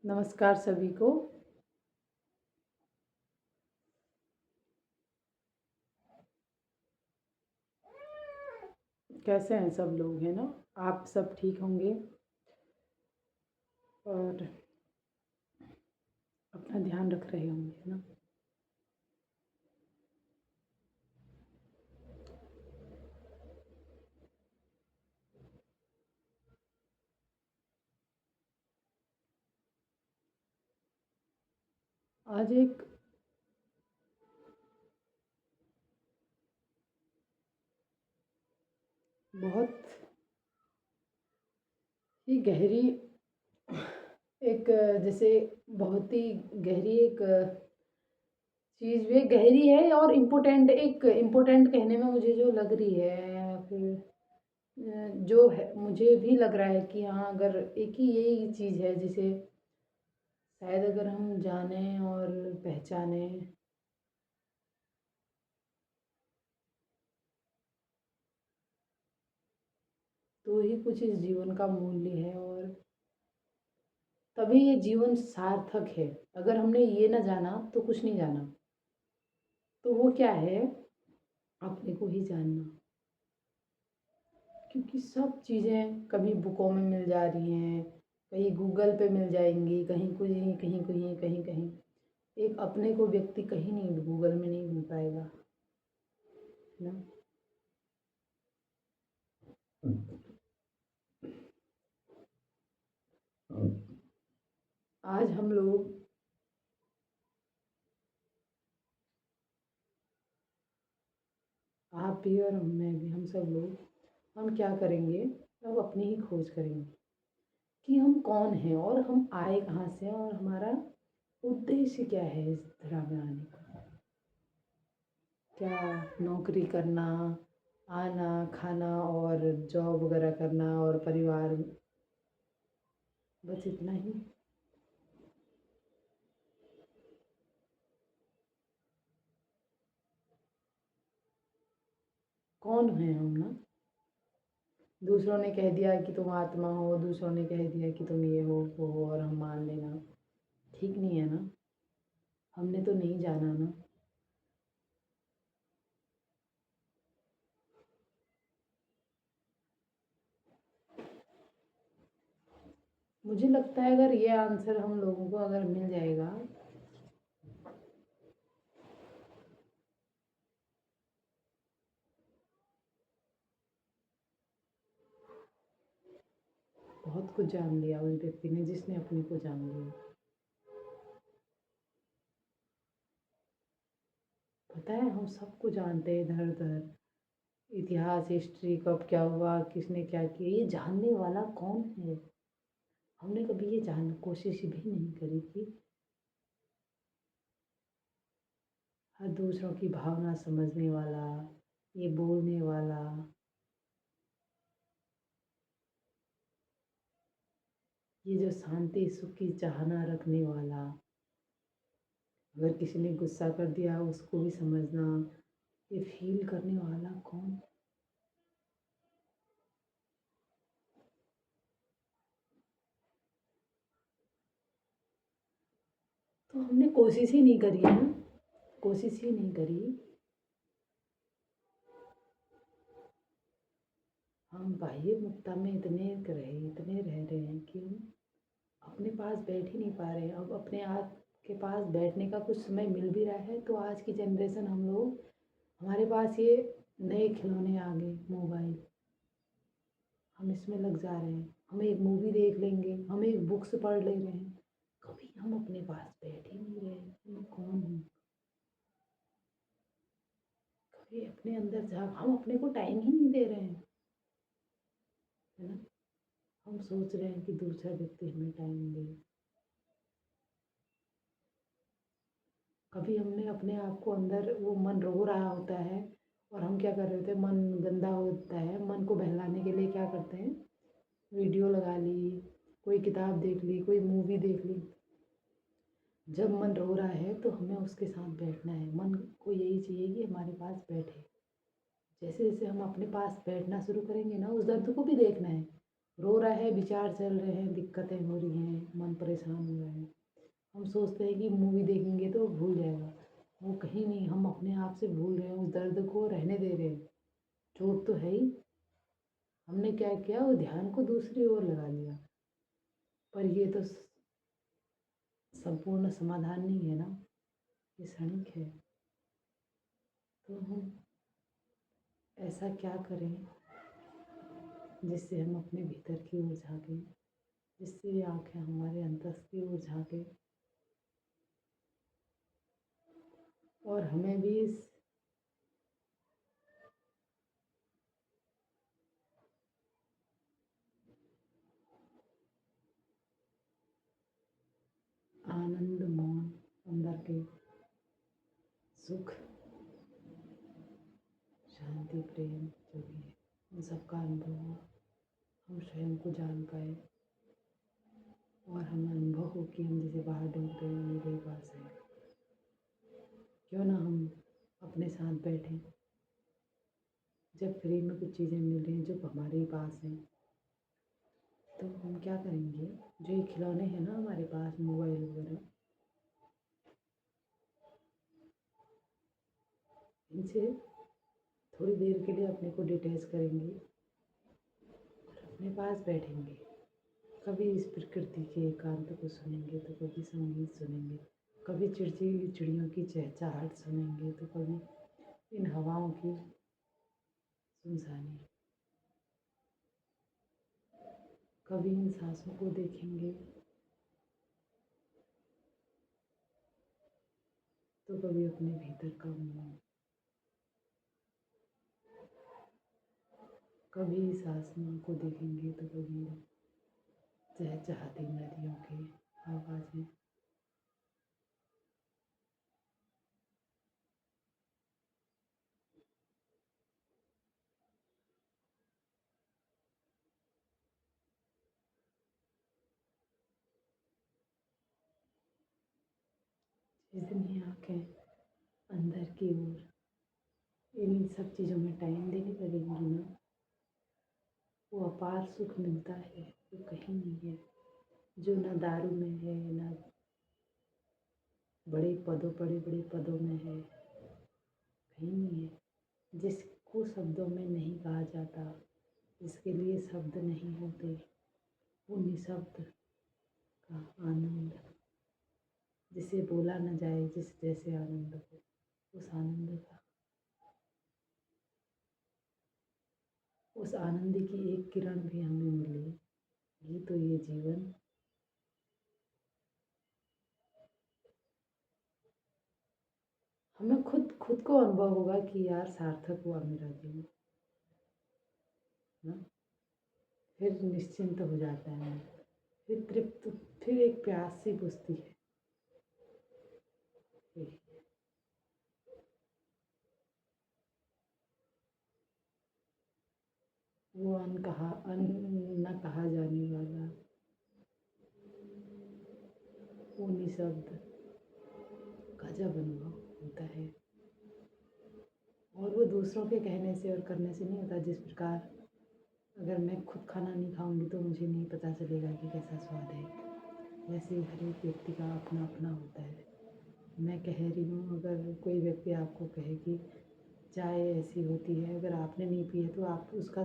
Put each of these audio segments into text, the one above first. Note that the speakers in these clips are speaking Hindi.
नमस्कार सभी को। कैसे हैं सब लोग, है ना? आप सब ठीक होंगे और अपना ध्यान रख रहे होंगे, है ना? आज एक बहुत ही गहरी एक जैसे बहुत ही गहरी एक चीज़ भी गहरी है और इम्पोर्टेंट कहने में मुझे जो लग रही है या फिर जो है मुझे भी लग रहा है कि हाँ, अगर एक ही यही चीज़ है जिसे शायद अगर हम जानें और पहचानें तो ही कुछ इस जीवन का मूल्य है और तभी ये जीवन सार्थक है। अगर हमने ये ना जाना तो कुछ नहीं जाना। तो वो क्या है? अपने को ही जानना। क्योंकि सब चीज़ें कभी बुकों में मिल जा रही हैं, कहीं गूगल पे मिल जाएंगी, कहीं कहीं कहीं कहीं कहीं कहीं। एक अपने को व्यक्ति कहीं नहीं, गूगल में नहीं मिल पाएगा, है ना? आज हम लोग, आप भी और मैं भी, हम सब लोग हम क्या करेंगे? अब अपनी ही खोज करेंगे कि हम कौन हैं और हम आए कहाँ से और हमारा उद्देश्य क्या है इस धरा में आने का। क्या नौकरी करना, आना खाना और जॉब वगैरह करना और परिवार, बस इतना ही? कौन है हम ना? दूसरों ने कह दिया कि तुम आत्मा हो, दूसरों ने कह दिया कि तुम ये हो वो हो और हम मान लेना ठीक नहीं है ना? हमने तो नहीं जाना ना। मुझे लगता है अगर ये आंसर हम लोगों को अगर मिल जाएगा बहुत कुछ जान लिया उस व्यक्ति ने जिसने अपने को जान लिया। पता है, हम सबको जानते हैं इधर उधर, इतिहास हिस्ट्री कब क्या हुआ, किसने क्या किया, ये जानने वाला कौन है? हमने कभी ये जान कोशिश भी नहीं करी कि हर दूसरों की भावना समझने वाला, ये बोलने वाला, ये जो शांति सुख की चाहना रखने वाला, अगर किसी ने गुस्सा कर दिया उसको भी समझना, ये फील करने वाला कौन? तो हमने कोशिश ही नहीं करी है ना, कोशिश ही नहीं करी। हम बाह्य मुक्ता में इतने रह रहे हैं कि हम अपने पास बैठ ही नहीं पा रहे हैं। अब अपने आप के पास बैठने का कुछ समय मिल भी रहा है तो आज की जनरेशन, हम लोग, हमारे पास ये नए खिलौने आ गए, मोबाइल, हम इसमें लग जा रहे हैं। हम एक मूवी देख लेंगे, हम एक बुक्स पढ़ ले रहे हैं, कभी हम अपने पास बैठ ही नहीं रहे हैं कि मैं कौन हूँ। कभी अपने अंदर झाँक, हम अपने को टाइम ही नहीं दे रहे हैं, है ना? हम सोच रहे हैं कि दूसरा व्यक्ति हमें टाइम दे। कभी हमने अपने आप को अंदर, वो मन रो रहा होता है और हम क्या कर रहे होते हैं, मन गंदा होता है, मन को बहलाने के लिए क्या करते हैं, वीडियो लगा ली, कोई किताब देख ली, कोई मूवी देख ली। जब मन रो रहा है तो हमें उसके साथ बैठना है, मन को यही चाहिए कि हमारे पास बैठे। जैसे जैसे हम अपने पास बैठना शुरू करेंगे ना, उस दर्द को भी देखना है रो रहा है, विचार चल रहे हैं, दिक्कतें हो रही हैं, मन परेशान हो रहा है। हम सोचते हैं कि मूवी देखेंगे तो भूल जाएगा, वो कहीं नहीं, हम अपने आप से भूल रहे हैं, उस दर्द को रहने दे रहे हैं। चोट तो है ही, हमने क्या किया, वो ध्यान को दूसरी ओर लगा दिया। पर ये तो संपूर्ण समाधान नहीं है ना, ये क्षणिक है। तो हम ऐसा क्या करें जिससे हम अपने भीतर की ओर झाँकें, जिससे ये आँखें हमारे अंतस की ओर झाँकें और हमें भी इस आनंद, मौन, अंदर के सुख, शांति, प्रेम जो भी है, उन सबका अनुभव हो, हम स्वयं को जान पाए और हमें अनुभव हो कि हम जैसे बाहर ढूंढते हैं मेरे पास है। क्यों ना हम अपने साथ बैठें, जब फ्री में कुछ चीज़ें मिल रही हैं जो हमारे ही पास हैं, तो हम क्या करेंगे, जो ये खिलौने हैं ना हमारे पास, मोबाइल वगैरह, इनसे थोड़ी देर के लिए अपने को डिटैच करेंगे और अपने पास बैठेंगे। कभी इस प्रकृति के एकांत को सुनेंगे तो कभी संगीत सुनेंगे, कभी चिड़चिड़ी चिड़ियों की चहचहाहट सुनेंगे तो कभी इन हवाओं की सुनसानी, कभी इन सांसों को देखेंगे तो कभी अपने भीतर का मौन, कभी इस आसमान को देखेंगे तो कभी चहचहाती नदियों की आवाज़ें। जितनी आँखें अंदर की ओर इन सब चीज़ों में टाइम देने लगेंगी ना, वो अपार सुख मिलता है जो कहीं नहीं है, जो ना दारू में है, ना बड़े बड़े पदों में है, कहीं नहीं है। जिसको शब्दों में नहीं कहा जाता, जिसके लिए शब्द नहीं होते, वो निशब्द का आनंद, जिसे बोला न जाए, जिस जैसे आनंद हो, उस आनंद का, उस आनंद की एक किरण भी हमें मिलेगी तो ये जीवन हमें खुद खुद को अनुभव होगा कि यार सार्थक हुआ मेरा जीवन ना। फिर निश्चिंत हो जाता है मन, फिर तृप्त, फिर एक प्यास सी बुझती है। वो न कहा जाने वाला वो निशब्द गजब अनुभव होता है और वो दूसरों के कहने से और करने से नहीं होता। जिस प्रकार अगर मैं खुद खाना नहीं खाऊंगी तो मुझे नहीं पता चलेगा कि कैसा स्वाद है, वैसे ही हर एक व्यक्ति का अपना अपना होता है। मैं कह रही हूँ, अगर कोई व्यक्ति आपको कहे कि चाय ऐसी होती है, अगर आपने नहीं पी है तो आप उसका,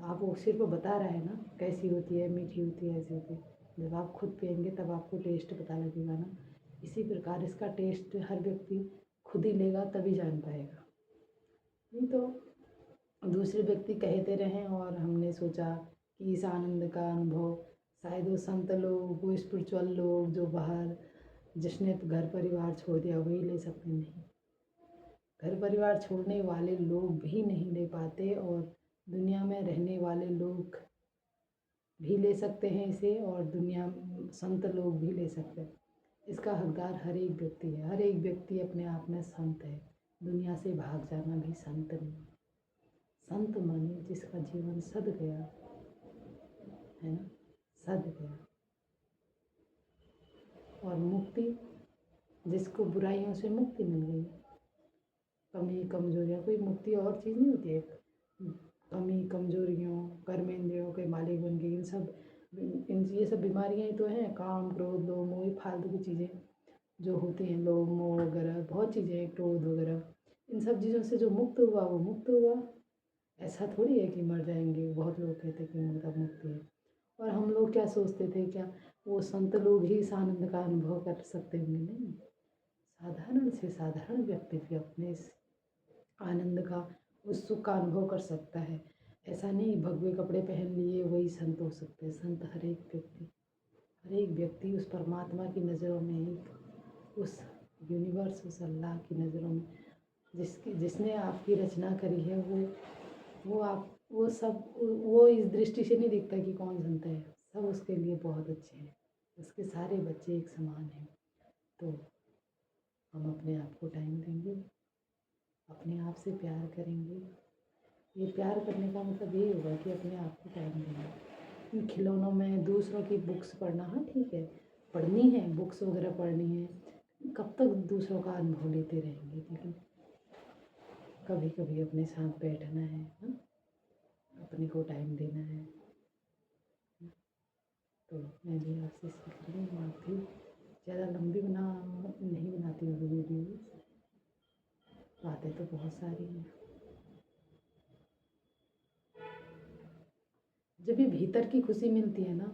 आप वो सिर्फ बता रहा है ना कैसी होती है, मीठी होती है, ऐसी होती है। जब आप खुद पियेंगे तब आपको टेस्ट पता लगेगा ना। इसी प्रकार इसका टेस्ट हर व्यक्ति खुद ही लेगा तभी जान पाएगा, नहीं तो दूसरे व्यक्ति कहते रहें और हमने सोचा कि इस आनंद का अनुभव शायद वो संत लोग, वो स्पिरिचुअल लोग जो बाहर, जिसने घर परिवार छोड़ दिया वही ले सकते, नहीं। घर परिवार छोड़ने वाले लोग भी नहीं ले पाते और दुनिया में रहने वाले लोग भी ले सकते हैं इसे और दुनिया संत लोग भी ले सकते हैं। इसका हकदार हर एक व्यक्ति है, हर एक व्यक्ति अपने आप में संत है। दुनिया से भाग जाना भी संत नहीं। संत माने जिसका जीवन सद गया है ना, सद गया। और मुक्ति, जिसको बुराइयों से मुक्ति मिल गई, कमी कमजोरियाँ, कोई मुक्ति और चीज़ नहीं होती है। कमी कमजोरियों, कर्मेंद्रियों के मालिक बन गए। ये सब बीमारियां ही तो हैं। काम क्रोध लोभ मोह, ये फालतू की चीज़ें जो होती हैं, लोभ मोह वगैरह बहुत चीज़ें हैं, क्रोध वगैरह, इन सब चीज़ों से जो मुक्त हुआ वो मुक्त हुआ। ऐसा थोड़ी है कि मर जाएंगे। बहुत लोग कहते हैं कि मुर्दा मुक्ति है, और हम लोग क्या सोचते थे, क्या वो संत लोग ही इस आनंद का अनुभव कर सकते होंगे? नहीं, साधारण से साधारण व्यक्ति भी अपने इस आनंद का, उस सुख का अनुभव कर सकता है। ऐसा नहीं भगवे कपड़े पहन लिए वही संत हो सकते हैं। संत हर एक व्यक्ति उस परमात्मा की नज़रों में, एक उस यूनिवर्स, उस अल्लाह की नज़रों में, जिसने आपकी रचना करी है, वो इस दृष्टि से नहीं देखता कि कौन संत है। सब उसके लिए बहुत अच्छे हैं, उसके सारे बच्चे एक समान हैं। तो हम अपने आप को टाइम देंगे, अपने आप से प्यार करेंगे। ये प्यार करने का मतलब ये होगा कि अपने आप को टाइम देना। इन खिलौनों में दूसरों की बुक्स पढ़ना, हाँ ठीक है, पढ़नी है, बुक्स वगैरह पढ़नी है, कब तक दूसरों का अनुभव लेते रहेंगे? लेकिन कभी कभी अपने साथ बैठना है, हाँ? अपने को टाइम देना है। तो मैं भी आपसे सीख रही हूँ। आप भी ज़्यादा लंबी नहीं बनाती हूँ वीडियो, बातें तो बहुत सारी हैं। जब भी भीतर की खुशी मिलती है ना,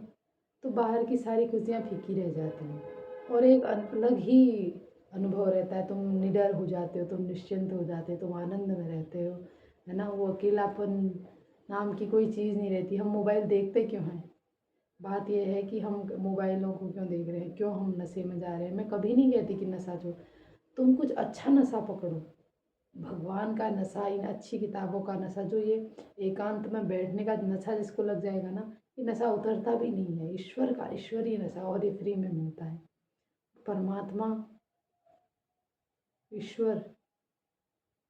तो बाहर की सारी खुशियाँ फीकी रह जाती हैं, और एक अलग ही अनुभव रहता है। तुम निडर हो जाते हो, तुम निश्चिंत हो जाते हो, तुम आनंद में रहते हो, है ना। वो अकेलापन नाम की कोई चीज़ नहीं रहती। हम मोबाइल देखते क्यों हैं? बात यह है कि हम मोबाइलों को क्यों देख रहे हैं, क्यों हम नशे में जा रहे हैं। मैं कभी नहीं कहती कि नशा जो, तुम कुछ अच्छा नशा पकड़ो, भगवान का नशा, इन अच्छी किताबों का नशा। जो ये एकांत में बैठने का नशा जिसको लग जाएगा ना, ये नशा उतरता भी नहीं है। ईश्वर का, ईश्वरीय नशा, और ये फ्री में मिलता है। परमात्मा, ईश्वर,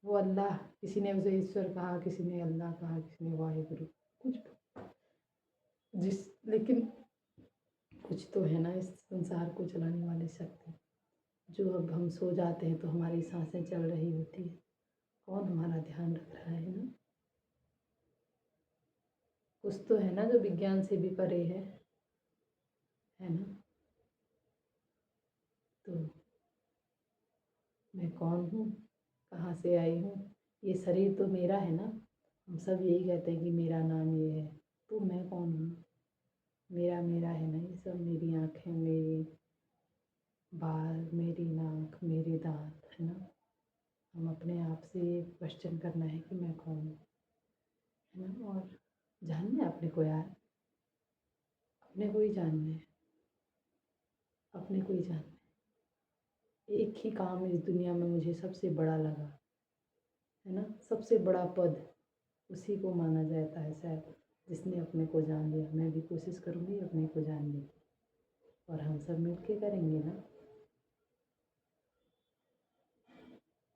वो अल्लाह, किसी ने उसे ईश्वर कहा, किसी ने अल्लाह कहा, किसी ने वाहिगुरु, कुछ लेकिन कुछ तो है ना इस संसार को चलाने वाली शक्ति। जो अब हम सो जाते हैं तो हमारी सांसें चल रही होती है, कौन हमारा ध्यान रख रहा है ना? कुछ तो है ना जो विज्ञान से भी परे है ना। तो मैं कौन हूँ, कहाँ से आई हूँ, ये शरीर तो मेरा है ना। हम सब यही कहते हैं कि मेरा नाम ये है, तो मैं कौन हूँ? मेरा मेरा है ना ये सब। मेरी आँखें, मेरी बाल, मेरी नाक, मेरे दांत, है ना। हम अपने आप से ये क्वेश्चन करना है कि मैं कौन हूँ, है ना। और जानना है अपने को यार, अपने को ही जानना है, अपने को ही जानना है। एक ही काम इस दुनिया में मुझे सबसे बड़ा लगा, है ना। सबसे बड़ा पद उसी को माना जाता है शायद, जिसने अपने को जान लिया। मैं भी कोशिश करूँगी अपने को जानने की, और हम सब मिलके करेंगे ना।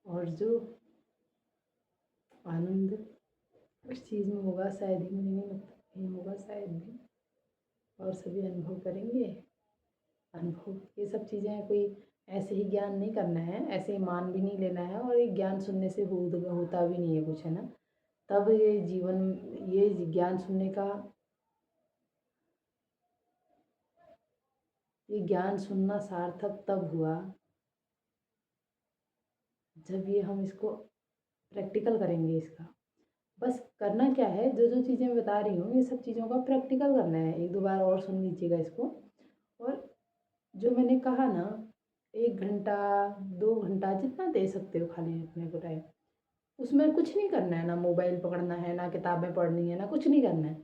और जो आनंद उस चीज़ में होगा शायद ही, मुझे नहीं लगता कहीं होगा शायद भी, और सभी अनुभव करेंगे। अनुभव, ये सब चीज़ें कोई ऐसे ही ज्ञान नहीं करना है, ऐसे ही मान भी नहीं लेना है, और ये ज्ञान सुनने से होता भी नहीं है कुछ, है ना। तब ये जीवन, ये ज्ञान सुनने का, ये ज्ञान सुनना सार्थक तब हुआ जब ये हम इसको प्रैक्टिकल करेंगे। इसका बस करना क्या है, जो जो चीज़ें मैं बता रही हूँ, ये सब चीज़ों का प्रैक्टिकल करना है। एक दो बार और सुन लीजिएगा इसको। और जो मैंने कहा ना, 1 घंटा 2 घंटा जितना दे सकते हो खाली अपने को टाइम, उसमें कुछ नहीं करना है। ना मोबाइल पकड़ना है, ना किताबें पढ़नी है, ना कुछ नहीं करना है।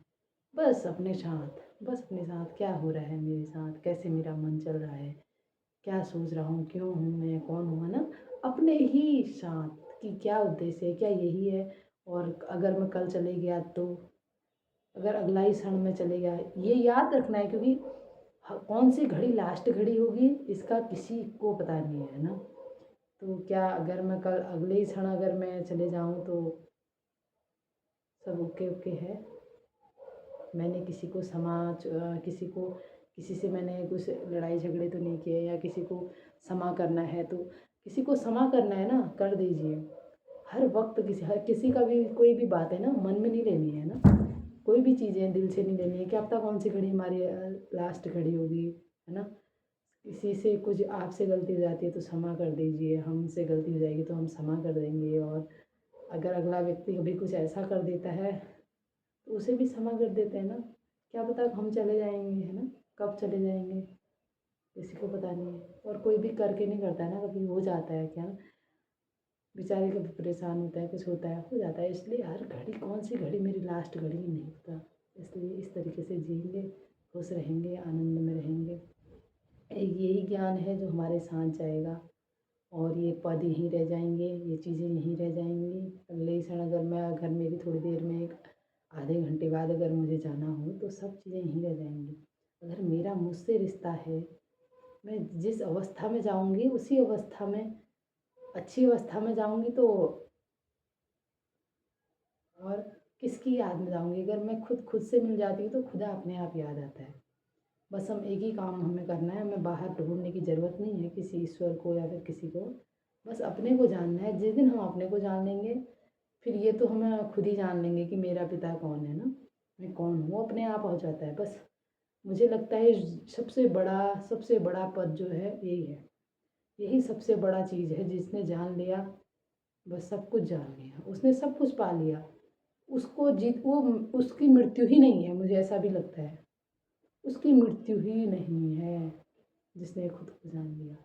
बस अपने साथ, बस अपने साथ क्या हो रहा है मेरे साथ, कैसे मेरा मन चल रहा है, क्या सोच रहा हूँ, क्यों हूँ मैं, कौन हूँ, है ना। अपने ही साथ कि क्या उद्देश्य है, क्या यही है। और अगर मैं कल चले गया तो, अगर अगला ही क्षण में चले गया, ये याद रखना है। क्योंकि कौन सी घड़ी लास्ट घड़ी होगी इसका किसी को पता नहीं है ना। तो क्या अगर मैं कल अगले ही क्षण अगर मैं चले जाऊँ तो सब ओके ओके है। मैंने किसी को किसी से मैंने कुछ लड़ाई झगड़े तो नहीं किए, या किसी को क्षमा करना है तो किसी को क्षमा करना है ना, कर दीजिए। हर वक्त हर किसी का भी कोई भी बात है ना मन में नहीं लेनी है ना, कोई भी चीज़ें दिल से नहीं लेनी है। क्या पता कौन सी घड़ी हमारी लास्ट घड़ी होगी, है ना। किसी से कुछ आपसे गलती हो जाती है तो क्षमा कर दीजिए, हमसे गलती हो जाएगी तो हम क्षमा कर देंगे। और अगर अगला व्यक्ति कभी कुछ ऐसा कर देता है तो उसे भी क्षमा कर देते हैं ना। क्या पता हम चले जाएंगे, है ना, कब चले जाएंगे किसी को पता नहीं है। और कोई भी करके नहीं करता है ना, कभी हो जाता है क्या, बेचारे कभी परेशान होता है, कुछ होता है, हो जाता है। इसलिए हर घड़ी कौन सी घड़ी मेरी लास्ट घड़ी ही नहीं पता। इसलिए इस तरीके से जिएंगे, खुश रहेंगे, आनंद में रहेंगे। एक यही ज्ञान है जो हमारे साथ जाएगा। और ये पद यहीं रह जाएंगे, ये चीज़ें यहीं रह जाएंगी। अगले क्षण अगर मेरी थोड़ी देर में एक आधे घंटे बाद अगर मुझे जाना हो तो सब चीज़ें यहीं रह जाएंगी। अगर मेरा मुझसे रिश्ता है, मैं जिस अवस्था में जाऊंगी उसी अवस्था में, अच्छी अवस्था में जाऊंगी तो। और किसकी याद में जाऊंगी, अगर मैं खुद से मिल जाती हूँ तो खुदा अपने आप याद आता है। बस हम एक ही काम हमें करना है, हमें बाहर ढूंढने की ज़रूरत नहीं है किसी ईश्वर को या फिर किसी को। बस अपने को जानना है। जिस दिन हम अपने को जान लेंगे फिर ये तो हमें खुद ही जान लेंगे कि मेरा पिता कौन है ना, मैं कौन हूँ, अपने आप हो जाता है बस। मुझे लगता है सबसे बड़ा पद जो है यही है। यही सबसे बड़ा चीज़ है। जिसने जान लिया बस सब कुछ जान लिया, उसने सब कुछ पा लिया। उसको जीत वो उसकी मृत्यु ही नहीं है, मुझे ऐसा भी लगता है। उसकी मृत्यु ही नहीं है जिसने खुद को जान लिया।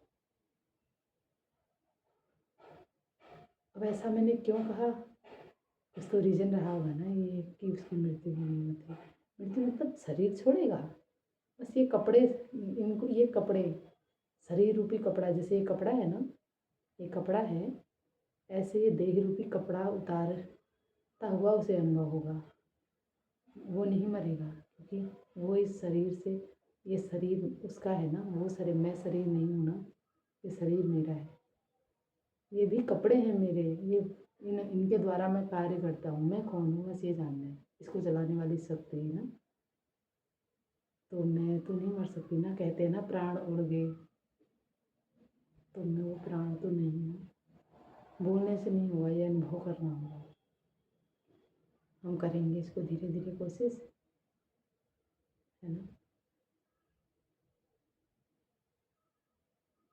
अब ऐसा मैंने क्यों कहा, कुछ तो रीज़न रहा होगा ना ये कि उसकी मृत्यु ही नहीं होती। मृत्यु मतलब शरीर छोड़ेगा, बस ये कपड़े, इनको ये कपड़े, शरीर रूपी कपड़ा, जैसे ये कपड़ा है ना, ये कपड़ा है, ऐसे ये देह रूपी कपड़ा उतारता हुआ उसे अनुभव होगा। वो नहीं मरेगा क्योंकि वो इस शरीर से, ये शरीर उसका है ना, वो शरीर, मैं शरीर नहीं हूँ ना, ये शरीर मेरा है। ये भी कपड़े हैं मेरे, ये इनके द्वारा मैं कार्य करता हूँ। मैं कौन हूँ बस ये जानना है। इसको जलाने वाली शक्ति है ना, तो मैं तो नहीं मर सकती ना। कहते हैं ना प्राण उड़ गए, तो मैं वो प्राण तो नहीं हूँ। बोलने से नहीं हुआ, ये अनुभव करना होगा। हम करेंगे इसको धीरे धीरे कोशिश, है ना,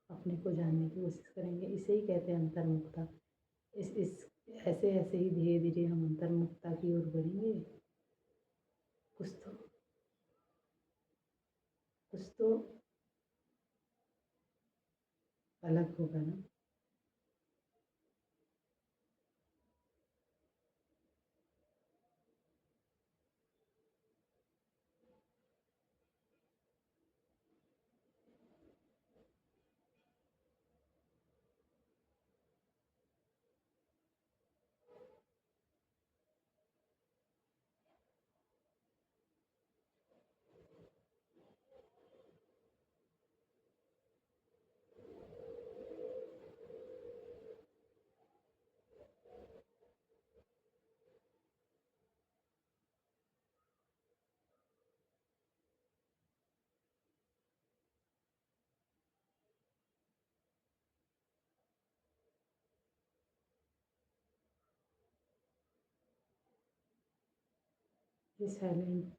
अपने को जानने की कोशिश करेंगे। इसे ही कहते हैं अंतर्मुखता। इस ऐसे ऐसे ही धीरे धीरे हम अंतर्मुखता की ओर बढ़ेंगे। कुछ तो कुछ तो अलग होगा ना। ये साइलेंट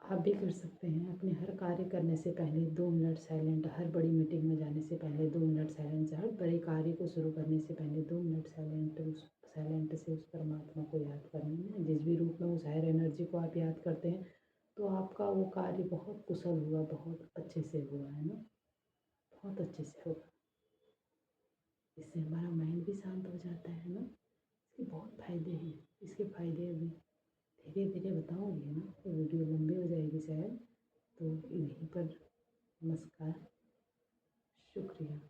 आप भी कर सकते हैं। अपने हर कार्य करने से पहले 2 मिनट साइलेंट, हर बड़ी मीटिंग में जाने से पहले 2 मिनट साइलेंट, हर बड़े कार्य को शुरू करने से पहले 2 मिनट साइलेंट, उस साइलेंट से उस परमात्मा को याद करना है। जिस भी रूप में उस हायर एनर्जी को आप याद करते हैं तो आपका वो कार्य बहुत कुशल हुआ, बहुत अच्छे से हुआ, है ना, बहुत अच्छे से होगा। इससे हमारा माइंड भी शांत हो जाता है ना। इसके बहुत फ़ायदे हैं। इसके फ़ायदे अभी धीरे धीरे बताऊँगी ना तो वीडियो लंबी हो जाएगी शायद। तो यहीं पर नमस्कार, शुक्रिया।